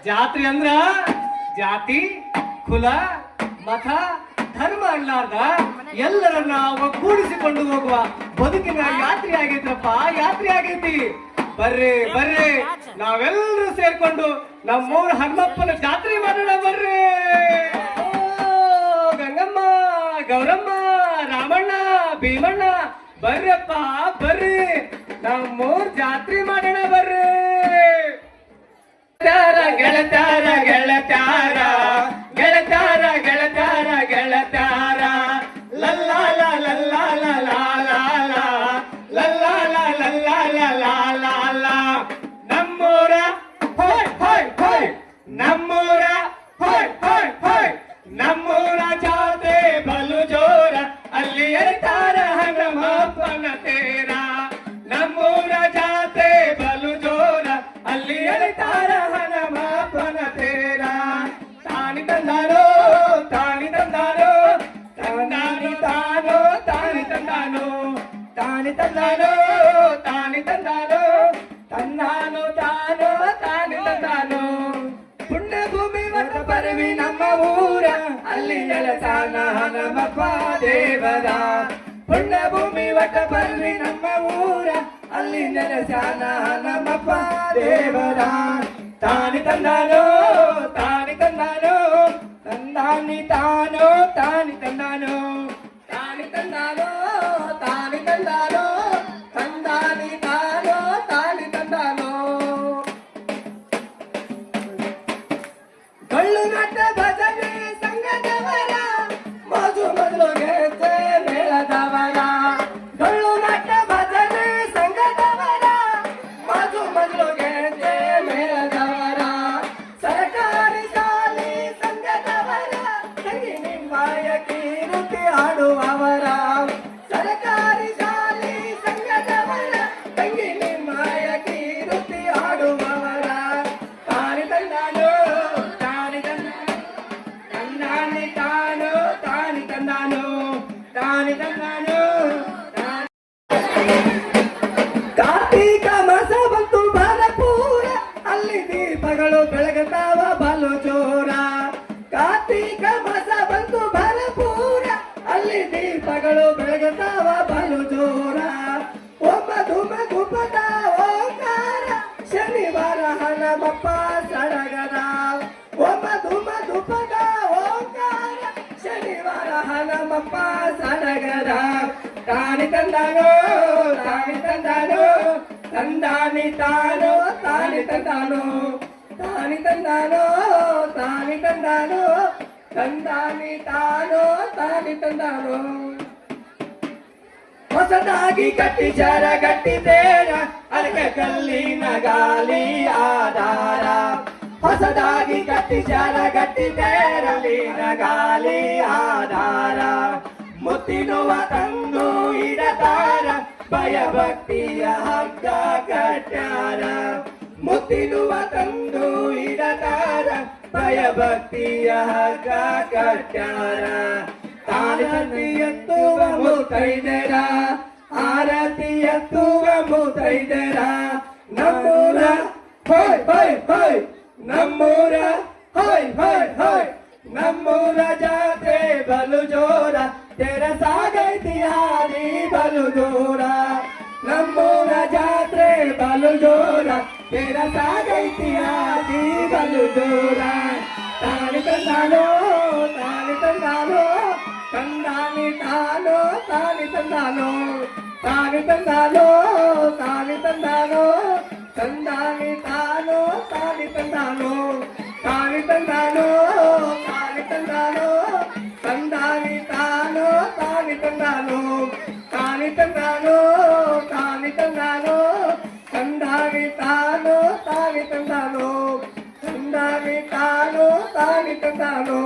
ಜಾತ್ರೆ ಅಂದ್ರ ಜಾತಿ ಕುಲ ಮತ ಧರ್ಮ ಅಲ್ಲಾರ್ದ ಎಲ್ಲರನ್ನ ಒಗ್ಗೂಡಿಸಿಕೊಂಡು ಹೋಗುವ ಬದುಕಿನ ಯಾತ್ರೆ ಆಗೈತ್ರಪ್ಪ, ಯಾತ್ರೆ ಆಗೈತಿ. ಬರ್ರಿ ಬರ್ರಿ, ನಾವೆಲ್ಲರೂ ಸೇರ್ಕೊಂಡು ನಮ್ಮೂರ ಹನುಮಪ್ಪನ ಜಾತ್ರೆ ಮಾಡೋಣ ಬರ್ರಿ. ಗಂಗಮ್ಮ, ಗೌರಮ್ಮ, ರಾಮಣ್ಣ, ಭೀಮಣ್ಣ ಬರ್ರಪ್ಪ ಬರ್ರಿ, ನಮ್ಮೂರ್ ಜಾತ್ರೆ ಮಾಡೋಣ ಬರ್ರಿ. ಗೆಳತಾರ ಗೆಳತಾರ ಗೆಳತಾರ ಗೆಳತಾರ ಗೆಳತಾರ ಲಲ್ಲಾಲ ಲಲ್ಲಾಲ ಲಾಲ ಲಲ್ಲಾಲ ಲಲ್ಲಾಲ ಲಾಲ. ನಮ್ಮೂರ ಹೋಯ್ ಹೋಯ್ ಹೋಯ್, ನಮ್ಮೂರ ಹೋಯ್ ಹೋಯ್ ಹೋಯ್, ನಮ್ಮೂರ ಜಾತ್ರೆ ಬಲು ಜೋರ, ಅಲ್ಲಿ ಎಳ್ತಾರ ಹನುಮಪ್ಪನ ತೇರ. ನಮ್ಮೂರ ಜಾತ್ರೆ ಬಲು ಜೋರ, ಅಲ್ಲಿ ಎಳ್ತಾರ ಹನುಮಪ್ಪನ ತೇರ. ತಾನಿ ತಂದಾನೋ ತಾನಿ ತಂದಾನೋ ತಂದಾನಿ ತಾನೋ ತಾನಿ ತಂದಾನೋ ತಾನಿ ತಂದಾನೋ ತಾನಿ ತಂದಾನೋ ತಂದಾನೋ ತಾನೋ ತಾನಿ ತಂದಾನೋ. ಪುಣ್ಯ ಭೂಮಿ ವಟ ಪರವಿ ನಮ್ಮ ಊರ, ಅಲ್ಲಿ ಎಳತಾನ ಹನುಮಪ್ಪ ದೇವರ. ಪುಣ್ಯ ಭೂಮಿ ವಟ ಪರವಿ ನಮ್ಮ ಊರ, ಅಲ್ಲಿ ನೆಲೆಸಾನ ಹನುಮಪ್ಪ ದೇವರ. ತಾನಿ ತಂದಾನೋ ತಾನಿ ತಂದಾನೋ ತಂದಾನಿ ತಾನೋ ತಾನಿ ತಂದಾನೋ ತಾನಿ ತಂದಾನೋ ತಾನಿ ತಂದಾನೋ ತಂದಾನಿ ತಾನೋ ತಾನಿ ತಂದಾನೋ. ಕಳ್ಳು ನಟ ಭಜನೆ ಸಂಘದವರ, ಮೋಜು ಮೊದಲು ಗೆದ್ದೆ ಮೇಳದವರ. ಕಳ್ಳು ನಟ ಭಜನೆ ಸಂಘದವರ, ಮೋಜು ಮೊದಲು ಗೆದ್ದೆ ಮೇಳದವರ. ಸರ್ಕಾರಿ ಶಾಲೆ ಸಂಘದವರ, ತಂಗಿ ನಿಮ್ಮಾಯ ಕೀರುತಿ ಆಡುವವರ. ಸರ್ಕಾರಿ ಶಾಲೆ ಸಂಘದವರ, ತಂಗಿ ನಿಮ್ಮಾಯ ಕೀರುತಿ ಆಡುವವರ. ತಾನಿ ತಂದಾನೋ ತಾನಿ ತಂದಾನಿ ತಾನೋ ತಾನಿ ತಂದಾನೋ ತಾನಿ ತಂದಾನೋ. ಕಾರ್ತೀಕ ಮಾಸ ಬಂತು ಭರಪೂರ, ಅಲ್ಲಿ ದೀಪಗಳು ಬೆಳಗತಾವ ಬಲು ಜೋರ. ಕಾರ್ತೀಕ ಮಾಸ ಬಂತು ಭರಪೂರ, ಅಲ್ಲಿ ದೀಪಗಳು ಬೆಳಗತಾವ ಬಲು ಜೋರ. ಒಮ್ಮ ಧುಮ ಗುಪತ ಓಂಕಾರ, ಶನಿವಾರ ಹನುಮಪ್ಪ ಸಡಗರ. ಒಮ್ಮ ಧುಮ ಧುಪದ ಓಂಕಾರ, ಶನಿವಾರ ಹನುಮಪ್ಪ ಸಡಗರ. ತಾನಿ ತಂದಾನೋ ತಾನಿ ತಂದಾನೋ ತಂದಾನಿ ತಾನೋ ತಾನಿ ತಂದಾನೋ ತಾನಿ ತಂದಾನೋ ತಾನಿ ತಂದಾನೋ ತಂದಾನಿ ತಾನೋ ತಾನಿ ತಂದಾನೋ. ಹೊಸದಾಗಿ ಕಟ್ಟಿ ಜರ ಗಟ್ಟಿದೇರ, ಅದಕ್ಕೆ ಕಲ್ಲಿನ ಗಾಲಿ ಆಧಾರ. ಹೊಸದಾಗಿ ಕಟ್ಟಿ ಜರ ಗಟ್ಟಿದೇರಲಿನ ಗಾಲಿ ಆಧಾರ. ಮುತ್ತಿನುವ ತಂದು ಇಡತಾರ, ಭಯ ಭಕ್ತಿಯ ಹಗ್ಗ ಕಟ್ಟಾರ. ಮುತ್ತಿನುವ ತಂದು ಇಡತಾರ, ಭಯ ಭಕ್ತಿಯ ಹಗ್ಗ ಕಟ್ಟಾರ. ಆರತಿ ಎತ್ತುವ ಮುತ್ತೈದೆರ, ಆರತಿ ಎತ್ತುವ ಮುತ್ತೈದೆರ. ನಮ್ಮೂರ ಹೋಯ್ ಹೋಯ್ ಹೋಯ್, ನಮ್ಮೂರ ಹೋಯ್ ಹೋಯ್ ಹೋಯ್, ನಮ್ಮೂರ ಜಾತ್ರೆ ಬಲು ಜೋರ, ತೆರ ಸಾಗೈತಿ ಹಾದಿ ಬಲು ದೂರ. ನಮ್ಮೂರ ಜಾತ್ರೆ ಬಲು ಜೋರ, ತೆರ ಸಾಗೈತಿ ಹಾದಿ ಬಲು ದೂರ. ತಾನಿ ತಂದಾನೋ ತಾನಿ ತಂದಾನೋ ತಂದಾನಿ ತಾನೋ ತಾನಿ ತಂದಾನೋ ತಾನಿ ತಂದಾನೋ ತಾನಿ ತಂದಾನೋ ತಂದಾನಿ ತಾನೋ ತಾನಿ ತಂದಾನೋ ತಾನಿ ತಂದಾನೋ ತಾನಿ ತಂದಾನೋ ತಂದಾನಿ ತಾನೋ ತಾನಿ ತಂದಾನೋ ತಾನಿ ತಂದಾನೋ ತಾನಿ ತಂದಾನೋ ತಂದಾನಿ ತಾನೋ ತಾನಿ ತಂದಾನೋ ತಂದಾನಿ ತಾನೋ ತಾನಿ ತಂದಾನೋ.